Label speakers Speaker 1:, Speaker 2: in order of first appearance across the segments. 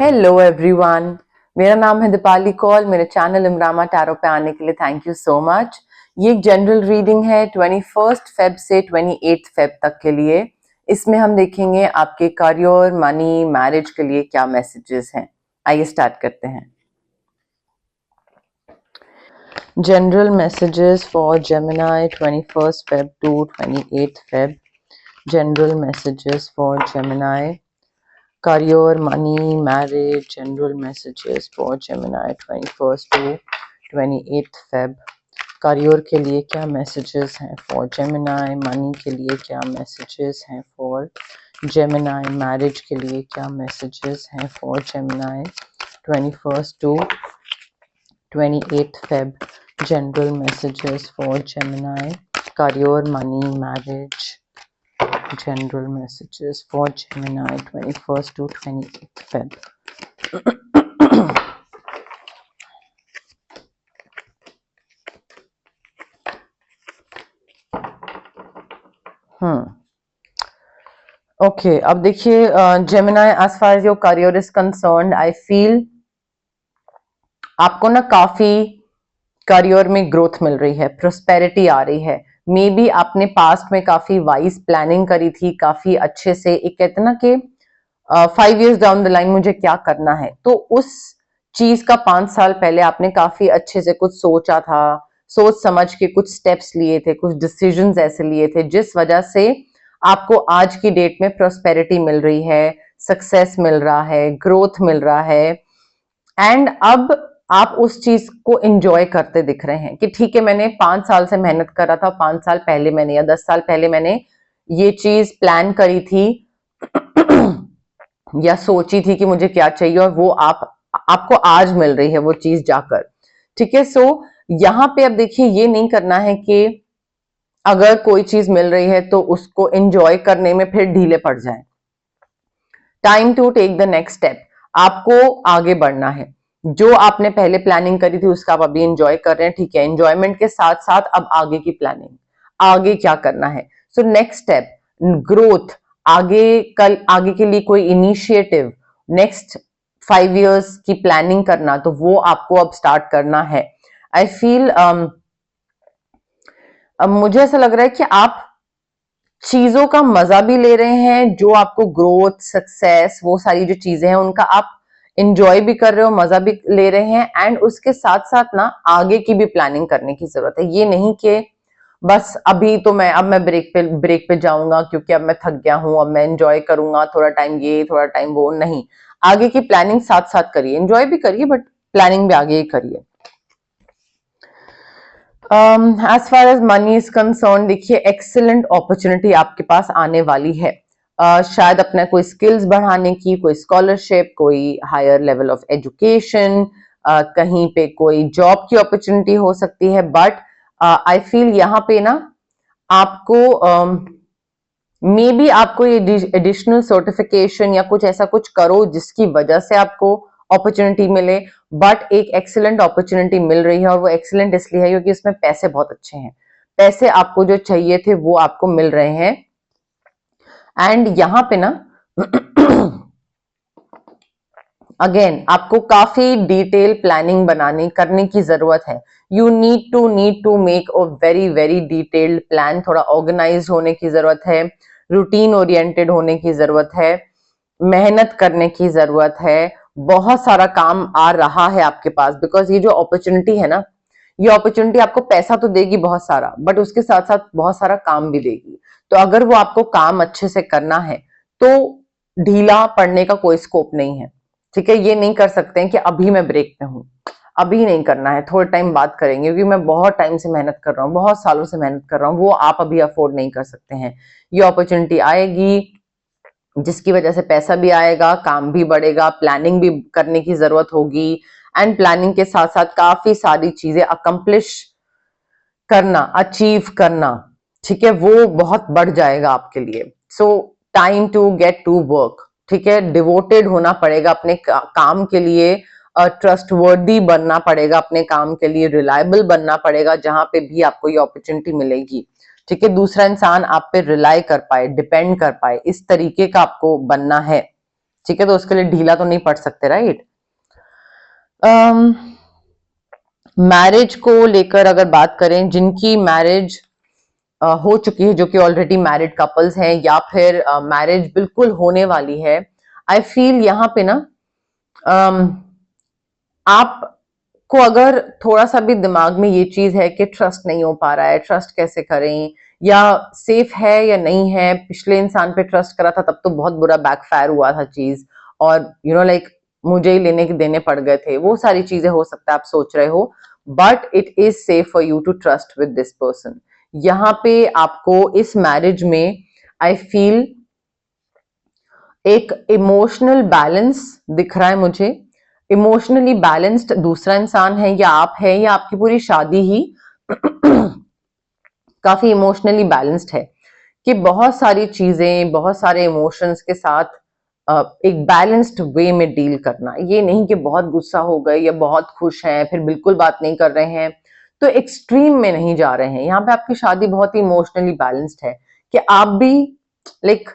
Speaker 1: Hello everyone, मेरा नाम है दीपाली कौल। मेरे चैनल इमरामा टैरो पे आने के लिए थैंक यू सो मच। ये एक जनरल रीडिंग है 21 फेब से 28 फेब तक के लिए। इसमें हम देखेंगे आपके करियर, मनी, मैरिज के लिए क्या मैसेजेस हैं। आइए स्टार्ट करते हैं। General messages for Gemini 21 Feb two 28 Feb. General messages for Gemini career, money, marriage, general messages for Gemini 21st to 28th Feb। career के लिए क्या messages हैं for Gemini, money के लिए क्या messages हैं for Gemini, marriage के लिए क्या messages हैं for Gemini 21st to 28th Feb। general messages for Gemini, career, money, marriage, general messages for Gemini 21st to 28th Feb। Okay, अब देखिए Gemini, as far as your career is concerned, I feel आपको ना काफी career में growth मिल रही है, prosperity आ रही है। मे बी आपने पास्ट में काफी वाइज प्लानिंग करी थी, काफी अच्छे से, एक कहते ना कि 5 years डाउन द लाइन मुझे क्या करना है, तो उस चीज का 5 साल पहले आपने काफी अच्छे से कुछ सोचा था, सोच समझ के कुछ स्टेप्स लिए थे, कुछ डिसीजंस ऐसे लिए थे जिस वजह से आपको आज की डेट में प्रोस्पेरिटी मिल रही है, सक्सेस मिल रहा है, ग्रोथ मिल रहा है। एंड अब आप उस चीज को एंजॉय करते दिख रहे हैं कि ठीक है, मैंने 5 साल से मेहनत कर रहा था, 5 साल पहले मैंने या 10 साल पहले मैंने ये चीज प्लान करी थी या सोची थी कि मुझे क्या चाहिए, और वो आपको आज मिल रही है वो चीज जाकर। ठीक है, सो यहाँ पे अब देखिए, ये नहीं करना है कि अगर कोई चीज मिल रही है तो उसको एंजॉय करने में फिर ढीले पड़ जाए। Time to take the next step. आपको आगे बढ़ना है। जो आपने पहले प्लानिंग करी थी उसका आप अभी एंजॉय कर रहे हैं, ठीक है। एंजॉयमेंट के साथ साथ अब आगे की प्लानिंग, आगे क्या करना है। सो नेक्स्ट स्टेप, ग्रोथ, आगे के लिए कोई इनिशिएटिव, नेक्स्ट 5 years की प्लानिंग करना, तो वो आपको अब स्टार्ट करना है। आई फील अब मुझे ऐसा लग रहा है कि आप चीजों का मजा भी ले रहे हैं, जो आपको ग्रोथ, सक्सेस, वो सारी जो चीजें हैं उनका आप इंजॉय भी कर रहे हो, मजा भी ले रहे हैं। एंड उसके साथ साथ ना आगे की भी प्लानिंग करने की जरूरत है। ये नहीं कि बस अभी तो अब मैं ब्रेक पे जाऊंगा क्योंकि अब मैं थक गया हूं, अब मैं एंजॉय करूंगा थोड़ा टाइम ये थोड़ा टाइम वो, नहीं। आगे की प्लानिंग साथ साथ करिए, एंजॉय भी करिए बट प्लानिंग भी आगे ही करिए। As far as money is concern, देखिए एक्सीलेंट अपॉर्चुनिटी आपके पास आने वाली है। शायद अपना कोई स्किल्स बढ़ाने की, कोई स्कॉलरशिप, कोई हायर लेवल ऑफ एजुकेशन, कहीं पे कोई जॉब की अपॉर्चुनिटी हो सकती है। बट आई फील यहाँ पे ना आपको मे बी आपको ये एडिशनल सर्टिफिकेशन या कुछ ऐसा कुछ करो जिसकी वजह से आपको अपॉर्चुनिटी मिले। बट एक एक्सीलेंट अपॉर्चुनिटी मिल रही है, और वो एक्सीलेंट इसलिए है क्योंकि इसमें पैसे बहुत अच्छे हैं। पैसे आपको जो चाहिए थे वो आपको मिल रहे हैं। एंड यहाँ पे ना अगेन आपको काफी डिटेल प्लानिंग करने की जरूरत है। You need to make a very very detailed plan. थोड़ा ऑर्गेनाइज होने की जरूरत है, रूटीन ओरिएंटेड होने की जरूरत है, मेहनत करने की जरूरत है। बहुत सारा काम आ रहा है आपके पास, बिकॉज ये जो अपॉर्चुनिटी है ना, ये अपॉर्चुनिटी आपको पैसा तो देगी बहुत सारा, बट उसके साथ साथ बहुत सारा काम भी देगी। तो अगर वो आपको काम अच्छे से करना है तो ढीला पड़ने का कोई स्कोप नहीं है। ठीक है, ये नहीं कर सकते हैं कि अभी मैं ब्रेक पे हूं, अभी नहीं करना है, थोड़े टाइम बाद करेंगे, क्योंकि मैं बहुत टाइम से मेहनत कर रहा हूँ, बहुत सालों से मेहनत कर रहा हूँ, वो आप अभी अफोर्ड नहीं कर सकते हैं। ये अपॉर्चुनिटी आएगी जिसकी वजह से पैसा भी आएगा, काम भी बढ़ेगा, प्लानिंग भी करने की जरूरत होगी। एंड प्लानिंग के साथ साथ काफी सारी चीजें अकम्प्लिश करना, अचीव करना, ठीक है, वो बहुत बढ़ जाएगा आपके लिए। So time to get to work. ठीक है, डिवोटेड होना पड़ेगा अपने काम के लिए, ट्रस्टवर्दी बनना पड़ेगा अपने काम के लिए, रिलायबल बनना पड़ेगा जहां पे भी आपको ये अपॉर्चुनिटी मिलेगी। ठीक है, दूसरा इंसान आप पे रिलाई कर पाए, डिपेंड कर पाए, इस तरीके का आपको बनना है। ठीक है, तो उसके लिए ढीला तो नहीं पड़ सकते, राइट। मैरिज को लेकर अगर बात करें, जिनकी मैरिज हो चुकी है, जो कि ऑलरेडी मैरिड कपल्स हैं या फिर मैरिज बिल्कुल होने वाली है, आई फील यहाँ पे ना आपको अगर थोड़ा सा भी दिमाग में ये चीज है कि ट्रस्ट नहीं हो पा रहा है, ट्रस्ट कैसे करें, या सेफ है या नहीं है, पिछले इंसान पे ट्रस्ट करा था तब तो बहुत बुरा बैकफायर हुआ था चीज, और यू नो लाइक मुझे ही लेने के देने पड़ गए थे, वो सारी चीजें हो सकता है आप सोच रहे हो, but it is safe for you to trust with this person. यहाँ पे आपको इस मैरिज में आई फील एक इमोशनल बैलेंस दिख रहा है मुझे। इमोशनली बैलेंस्ड दूसरा इंसान है या आप है, या आपकी पूरी शादी ही काफी इमोशनली बैलेंस्ड है, कि बहुत सारी चीजें, बहुत सारे इमोशंस के साथ एक बैलेंस्ड वे में डील करना। ये नहीं कि बहुत गुस्सा हो गए या बहुत खुश हैं फिर बिल्कुल बात नहीं कर रहे हैं, तो एक्सट्रीम में नहीं जा रहे हैं। यहाँ पे आपकी शादी बहुत ही इमोशनली बैलेंस्ड है, कि आप भी लाइक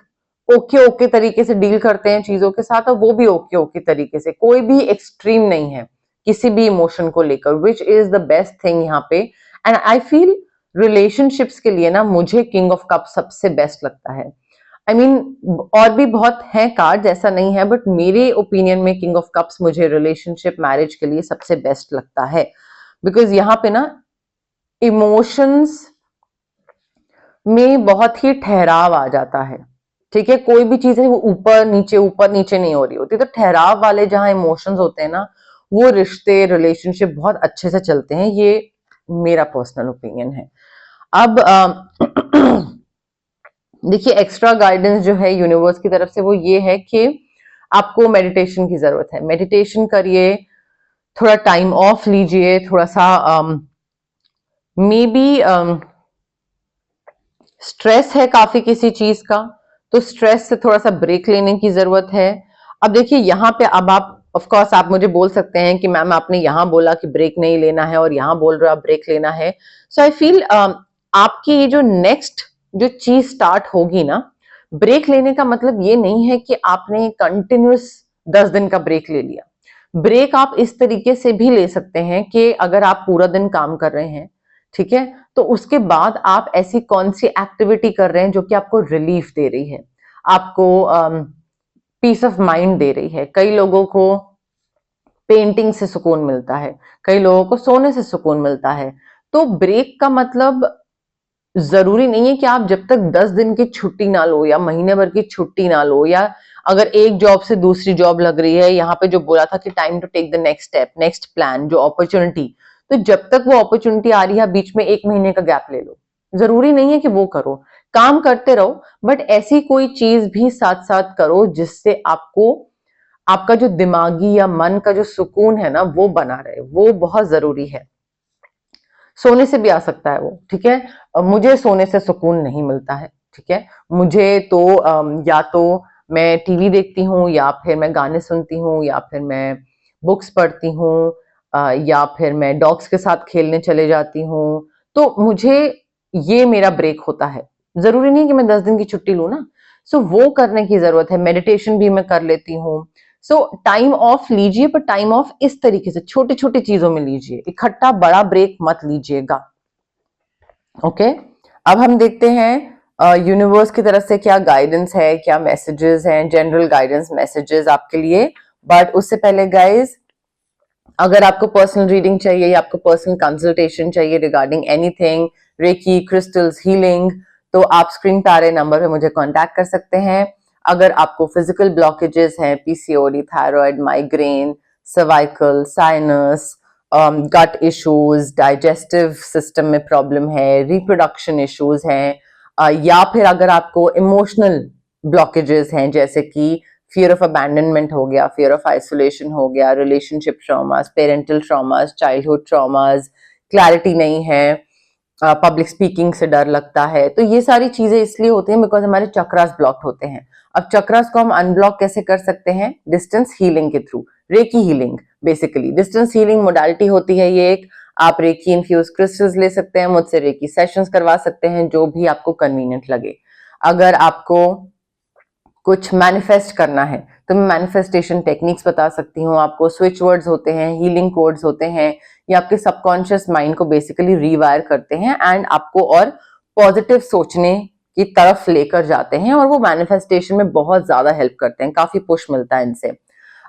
Speaker 1: ओके ओके तरीके से डील करते हैं चीजों के साथ, और वो भी ओके ओके तरीके से, कोई भी एक्सट्रीम नहीं है किसी भी इमोशन को लेकर, which is the best thing यहाँ पे। एंड आई फील रिलेशनशिप्स के लिए ना मुझे किंग ऑफ कप सबसे बेस्ट लगता है। आई मीन और भी बहुत हैं कार्ड, ऐसा नहीं है, बट मेरे ओपिनियन में किंग ऑफ कप्स मुझे रिलेशनशिप मैरिज के लिए सबसे बेस्ट लगता है, बिकॉज यहाँ पे ना इमोशंस में बहुत ही ठहराव आ जाता है। ठीक है, कोई भी चीज है वो ऊपर नीचे नहीं हो रही होती, तो ठहराव वाले जहां इमोशंस होते हैं ना, वो रिश्ते रिलेशनशिप बहुत अच्छे से चलते हैं। ये मेरा पर्सनल ओपिनियन है। अब देखिए, एक्स्ट्रा गाइडेंस जो है यूनिवर्स की तरफ से वो ये है कि आपको मेडिटेशन की जरूरत है। मेडिटेशन करिए, थोड़ा टाइम ऑफ लीजिए, थोड़ा सा मे बी स्ट्रेस है काफी किसी चीज का, तो स्ट्रेस से थोड़ा सा ब्रेक लेने की जरूरत है। अब देखिए यहाँ पे, अब आप ऑफ कोर्स आप मुझे बोल सकते हैं कि मैम आपने यहाँ बोला कि ब्रेक नहीं लेना है और यहाँ बोल रहे हो आप ब्रेक लेना है। सो आई फील आपकी ये जो नेक्स्ट जो चीज स्टार्ट होगी ना, ब्रेक लेने का मतलब ये नहीं है कि आपने कंटिन्यूस 10 दिन का ब्रेक ले लिया। ब्रेक आप इस तरीके से भी ले सकते हैं कि अगर आप पूरा दिन काम कर रहे हैं, ठीक है, तो उसके बाद आप ऐसी कौन सी एक्टिविटी कर रहे हैं जो कि आपको रिलीफ दे रही है, आपको पीस ऑफ माइंड दे रही है। कई लोगों को पेंटिंग से सुकून मिलता है, कई लोगों को सोने से सुकून मिलता है। तो ब्रेक का मतलब जरूरी नहीं है कि आप जब तक 10 दिन की छुट्टी ना लो या महीने भर की छुट्टी ना लो, या अगर एक जॉब से दूसरी जॉब लग रही है, यहाँ पे जो बोला था कि time to take the next step, next plan, जो अपॉर्चुनिटी, तो जब तक वो अपॉर्चुनिटी आ रही है बीच में 1 महीने का गैप ले लो। जरूरी नहीं है कि वो करो, काम करते रहो, बट ऐसी कोई चीज भी साथ साथ करो जिससे आपको आपका जो दिमागी या मन का जो सुकून है ना वो बना रहे, वो बहुत जरूरी है। सोने से भी आ सकता है वो, ठीक है। मुझे सोने से सुकून नहीं मिलता है, ठीक है। मुझे तो या तो मैं टीवी देखती हूँ, या फिर मैं गाने सुनती हूँ, या फिर मैं बुक्स पढ़ती हूँ, या फिर मैं डॉग्स के साथ खेलने चले जाती हूँ। तो मुझे ये मेरा ब्रेक होता है। जरूरी नहीं कि मैं 10 दिन की छुट्टी लूँ ना, सो वो करने की जरूरत है। मेडिटेशन भी मैं कर लेती हूँ। सो टाइम ऑफ लीजिए, पर टाइम ऑफ इस तरीके से छोटी छोटी चीजों में लीजिए, इकट्ठा बड़ा ब्रेक मत लीजिएगा। ओके, अब हम देखते हैं यूनिवर्स की तरफ से क्या गाइडेंस है, क्या मैसेजेस हैं, जनरल गाइडेंस मैसेजेस आपके लिए। बट उससे पहले गाइज, अगर आपको पर्सनल रीडिंग चाहिए या आपको पर्सनल कंसल्टेशन चाहिए regarding anything, reiki, crystals, healing, तो आप स्क्रीन पे आ रहे नंबर पे मुझे कांटेक्ट कर सकते हैं। अगर आपको फिजिकल ब्लॉकेजेस हैं, PCOD, thyroid, migraine, cervical, sinus, gut issues, digestive system में प्रॉब्लम है, रिप्रोडक्शन इश्यूज हैं, या फिर अगर आपको इमोशनल ब्लॉकेजेस हैं, जैसे कि फियर ऑफ अबैंडनमेंट हो गया, फियर ऑफ आइसोलेशन हो गया, relationship traumas, parental traumas, childhood traumas, clarity नहीं है, पब्लिक स्पीकिंग से डर लगता है, तो ये सारी चीजें इसलिए होती हैं बिकॉज हमारे चक्रास ब्लॉक्ड होते हैं। अब चक्रास को हम अनब्लॉक कैसे कर सकते हैं? डिस्टेंस हीलिंग के through, recce healing. Basically distance healing modality होती है ये एक, आप रेकी इन्फ्यूज क्रिस्टल्स ले सकते हैं, मुझसे रेकी सेशंस करवा सकते हैं, जो भी आपको कन्वीनियंट लगे। अगर आपको कुछ मैनिफेस्ट करना है तो मैं मैनिफेस्टेशन टेक्निक्स बता सकती हूँ आपको। स्विच वर्ड्स होते हैं, हीलिंग कोड्स होते हैं, ये आपके सबकॉन्शियस माइंड को बेसिकली रीवायर करते हैं एंड आपको और पॉजिटिव सोचने की तरफ लेकर जाते हैं और वो मैनिफेस्टेशन में बहुत ज्यादा हेल्प करते हैं, काफी पुश मिलता है इनसे।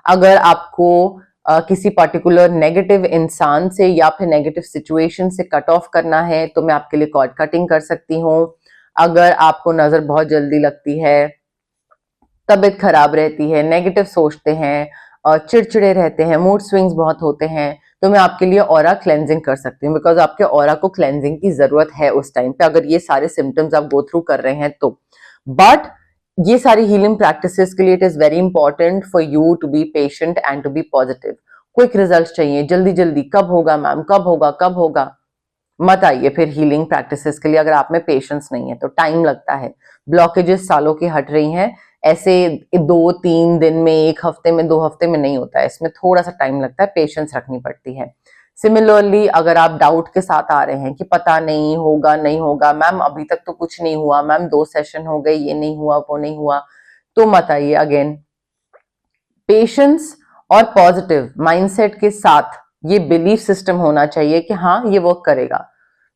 Speaker 1: अगर आपको किसी पर्टिकुलर नेगेटिव इंसान से या फिर नेगेटिव सिचुएशन से कट ऑफ करना है तो मैं आपके लिए कॉर्ड कटिंग कर सकती हूँ। अगर आपको नजर बहुत जल्दी लगती है, तबीयत खराब रहती है, नेगेटिव सोचते हैं, चिड़चिड़े रहते हैं, मूड स्विंग्स बहुत होते हैं, तो मैं आपके लिए ऑरा क्लेंजिंग कर सकती हूँ, बिकॉज आपके ऑरा को क्लेंजिंग की जरूरत है उस टाइम पे, अगर ये सारे सिम्टम्स आप गो थ्रू कर रहे हैं तो। बट ये सारी हीलिंग प्रैक्टिसेस के लिए it is very important for you to be patient and to be positive. Quick result चाहिए, जल्दी जल्दी, कब होगा मैम, कब होगा, कब होगा, मत आइए फिर हीलिंग प्रैक्टिसेस के लिए अगर आप में पेशेंस नहीं है तो। टाइम लगता है, ब्लॉकेजेस सालों की हट रही हैं, ऐसे 2-3 दिन में, 1 हफ्ते में, 2 हफ्ते में नहीं होता है, इसमें थोड़ा सा टाइम लगता है, पेशेंस रखनी पड़ती है। सिमिलरली अगर आप डाउट के साथ आ रहे हैं कि पता नहीं होगा, नहीं होगा मैम, अभी तक तो कुछ नहीं हुआ मैम, 2 सेशन हो गए, ये नहीं हुआ, वो नहीं हुआ, तो मत आइए। अगेन पेशेंस और पॉजिटिव माइंडसेट के साथ ये बिलीफ सिस्टम होना चाहिए कि हाँ ये वर्क करेगा,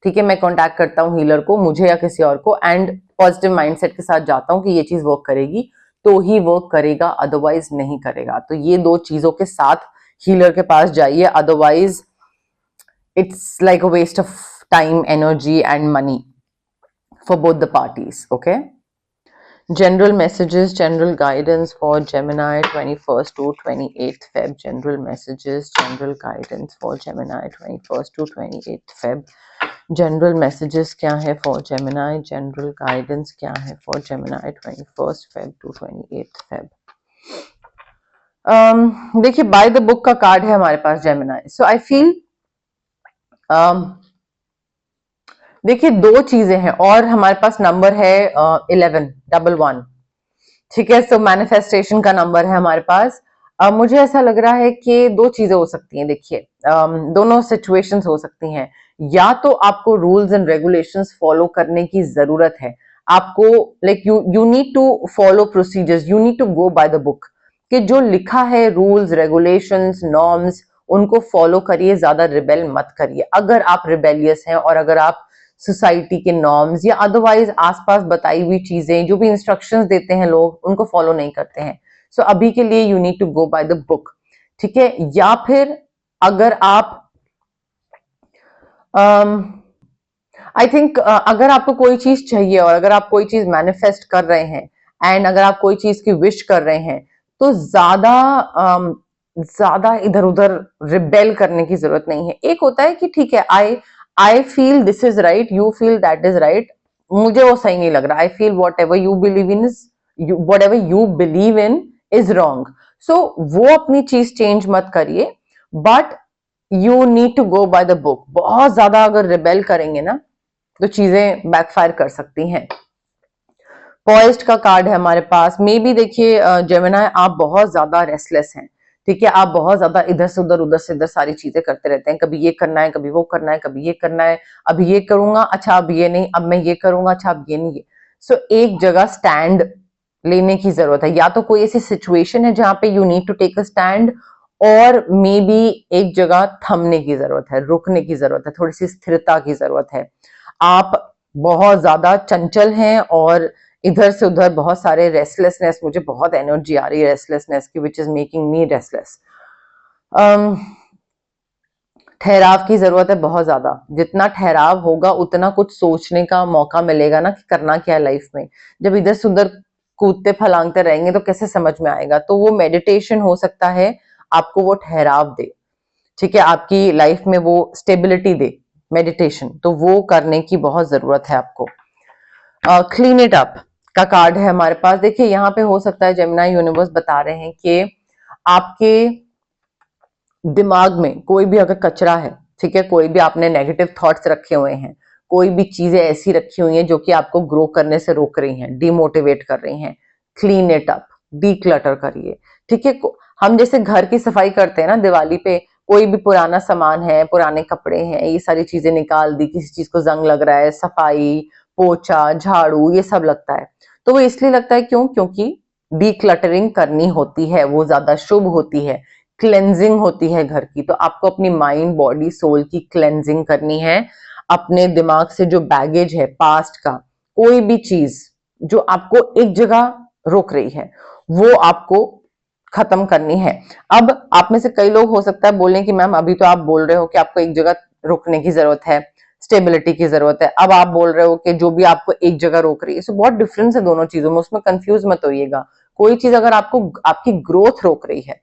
Speaker 1: ठीक है। मैं कांटेक्ट करता हूँ हीलर को, मुझे या किसी और को, एंड पॉजिटिव माइंडसेट के साथ जाता हूँ कि ये चीज वर्क करेगी तो ही वर्क करेगा, अदरवाइज नहीं करेगा। तो ये 2 चीजों के साथ हीलर के पास जाइए, otherwise it's like a waste of time, energy and money for both the parties. Okay, general messages, general guidance for Gemini 21st to 28th Feb. General messages, general guidance for Gemini 21st to 28th Feb. General messages क्या है for Gemini? General guidance क्या है for Gemini 21st Feb to 28th Feb? देखिए by the book का card है हमारे पास Gemini. So I feel देखिए 2 चीजें हैं और हमारे पास नंबर है 1111, ठीक है। सो मैनिफेस्टेशन का नंबर है हमारे पास। मुझे ऐसा लग रहा है कि 2 चीजें हो सकती हैं। देखिए दोनों सिचुएशंस हो सकती हैं, या तो आपको रूल्स एंड रेगुलेशंस फॉलो करने की जरूरत है, आपको like you need to follow procedures, you need to go by the book, कि जो लिखा है रूल्स रेगुलेशंस नॉर्म्स उनको फॉलो करिए, ज्यादा रिबेल मत करिए। अगर आप रिबेलियस हैं और अगर आप सोसाइटी के नॉर्म्स या अदरवाइज आसपास बताई हुई चीजें, जो भी इंस्ट्रक्शंस देते हैं लोग, उनको फॉलो नहीं करते हैं, सो अभी के लिए you need to go by the book, ठीक है। या फिर अगर आप आई थिंक अगर आपको कोई चीज चाहिए और अगर आप कोई चीज मैनिफेस्ट कर रहे हैं एंड अगर आप कोई चीज की विश कर रहे हैं तो ज्यादा इधर उधर रिबेल करने की जरूरत नहीं है। एक होता है कि ठीक है, I feel this is right, you feel that is right, मुझे वो सही नहीं लग रहा, I feel whatever you believe in is whatever you believe in is wrong. So वो अपनी चीज चेंज मत करिए, but you need to go by the book. बहुत ज्यादा अगर रिबेल करेंगे ना तो चीजें बैकफायर कर सकती हैं। पॉइज्ड का कार्ड है हमारे पास। मे बी देखिए जेमिनी आप बहुत ज्यादा रेस्टलेस हैं, ठीक है, आप बहुत ज्यादा इधर से उधर सारी चीजें करते रहते हैं, कभी ये करना है, कभी वो करना है, कभी ये करना है, अभी ये करूंगा, अच्छा अब ये नहीं, अब मैं ये करूंगा, अच्छा अब ये नहीं। सो एक जगह स्टैंड लेने की जरूरत है, या तो कोई ऐसी सिचुएशन है जहां पे you need to take a stand, और मे बी एक जगह थमने की जरूरत है, रुकने की जरूरत है, थोड़ी सी स्थिरता की जरूरत है। आप बहुत ज्यादा चंचल हैं और इधर से उधर बहुत सारे रेस्टलेसनेस, मुझे बहुत एनर्जी आ रही है रेस्टलेसनेस की, which is making me restless. ठहराव की जरूरत है बहुत ज्यादा, जितना ठहराव होगा उतना कुछ सोचने का मौका मिलेगा ना कि करना क्या है लाइफ में। जब इधर से उधर कूदते फलांगते रहेंगे तो कैसे समझ में आएगा। तो वो मेडिटेशन हो सकता है आपको वो ठहराव दे, ठीक है, आपकी लाइफ में वो स्टेबिलिटी दे मेडिटेशन, तो वो करने की बहुत जरूरत है आपको। क्लीन इट अप का कार्ड है हमारे पास। देखिए यहाँ पे हो सकता है जेमिनी यूनिवर्स बता रहे हैं कि आपके दिमाग में कोई भी अगर कचरा है, ठीक है, कोई भी आपने नेगेटिव थॉट्स रखे हुए हैं, कोई भी चीजें ऐसी रखी हुई हैं जो कि आपको ग्रो करने से रोक रही हैं, डिमोटिवेट कर रही हैं, क्लीन इट अप, डीक्लटर करिए, ठीक है। हम जैसे घर की सफाई करते हैं ना दिवाली पे, कोई भी पुराना सामान है, पुराने कपड़े हैं, ये सारी चीजें निकाल दी, किसी चीज को जंग लग रहा है, सफाई पोछा झाड़ू ये सब लगता है, तो वो इसलिए लगता है क्योंकि डीक्लटरिंग करनी होती है, वो ज्यादा शुभ होती है, क्लेंजिंग होती है घर की। तो आपको अपनी माइंड, बॉडी, सोल की क्लेंजिंग करनी है। अपने दिमाग से जो बैगेज है पास्ट का, कोई भी चीज जो आपको एक जगह रोक रही है, वो आपको खत्म करनी है। अब आप में से कई लोग हो सकता है बोलें कि मैम अभी तो आप बोल रहे हो कि आपको एक जगह रुकने की जरूरत है, स्टेबिलिटी की जरूरत है, अब आप बोल रहे हो कि जो भी आपको एक जगह रोक रही है। सो बहुत डिफरेंस है दोनों चीजों में, उसमें कंफ्यूज मत होइएगा। कोई चीज अगर आपको आपकी ग्रोथ रोक रही है,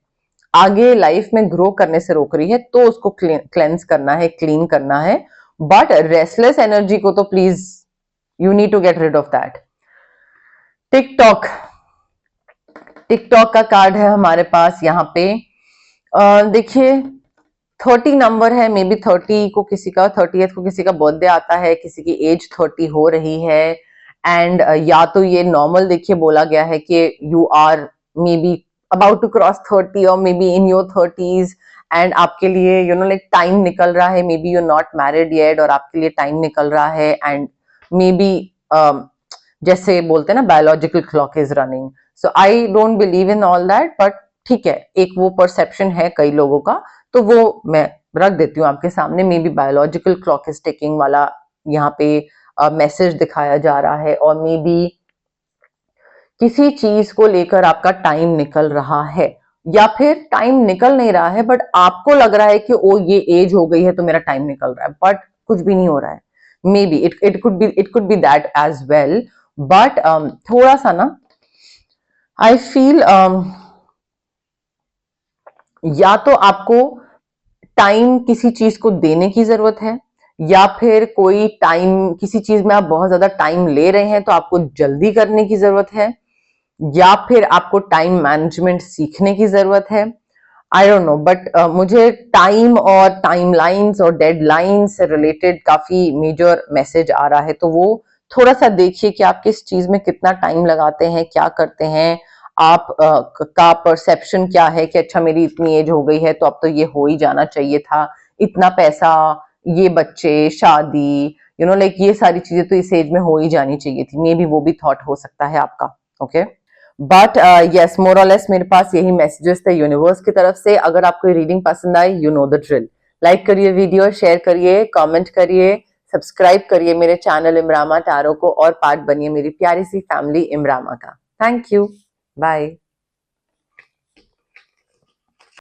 Speaker 1: आगे लाइफ में ग्रो करने से रोक रही है, तो उसको क्लेंस करना है, क्लीन करना है। बट रेस्टलेस एनर्जी को तो please you need to get rid of that. TikTok, TikTok का कार्ड है हमारे पास यहाँ पे। देखिए 30 नंबर है, मे बी 30 को किसी का, 30th को किसी का बर्थडे आता है, किसी की एज 30 हो रही है। एंड या तो ये नॉर्मल देखिए बोला गया है कि you are maybe about to cross 30 और maybe in your 30s, and आपके लिए यू नो लाइक टाइम निकल रहा है, maybe you not married yet और आपके लिए टाइम निकल रहा है। एंड मे बी जैसे बोलते हैं ना biological clock is running. So I don't believe in all that, but ठीक है, एक वो परसेप्शन है कई लोगों का, तो वो मैं रख देती हूँ आपके सामने। May be biological clock is ticking वाला यहाँ पे मैसेज दिखाया जा रहा है, और मे बी किसी चीज को लेकर आपका टाइम निकल रहा है, या फिर टाइम निकल नहीं रहा है बट आपको लग रहा है कि ओ ये एज हो गई है तो मेरा टाइम निकल रहा है, बट कुछ भी नहीं हो रहा है। Maybe it could be that as well. But थोड़ा सा ना आई फील या तो आपको टाइम किसी चीज को देने की जरूरत है, या फिर कोई टाइम किसी चीज में आप बहुत ज्यादा टाइम ले रहे हैं तो आपको जल्दी करने की जरूरत है, या फिर आपको टाइम मैनेजमेंट सीखने की जरूरत है। आई डोंट नो, बट मुझे टाइम और टाइमलाइंस और डेडलाइन से रिलेटेड काफी मेजर मैसेज आ रहा है। तो वो थोड़ा सा देखिए कि आप किस चीज में कितना टाइम लगाते हैं, क्या करते हैं आप, का परसेप्शन क्या है कि अच्छा मेरी इतनी एज हो गई है तो अब तो ये हो ही जाना चाहिए था, इतना पैसा, ये बच्चे, शादी, यू नो लाइक ये सारी चीजें तो इस एज में हो ही जानी चाहिए थी। मे बी वो भी थॉट हो सकता है आपका। ओके, बट यस, मोर और लेस मेरे पास यही मैसेजेस थे यूनिवर्स की तरफ से। अगर आपको ये रीडिंग पसंद आई, you know the drill, like करिए वीडियो, शेयर करिए, कमेंट करिए, सब्सक्राइब करिए मेरे चैनल इमरामा टैरो को, और पार्ट बनिए मेरी प्यारी सी फैमिली इमरामा का। Thank you, bye.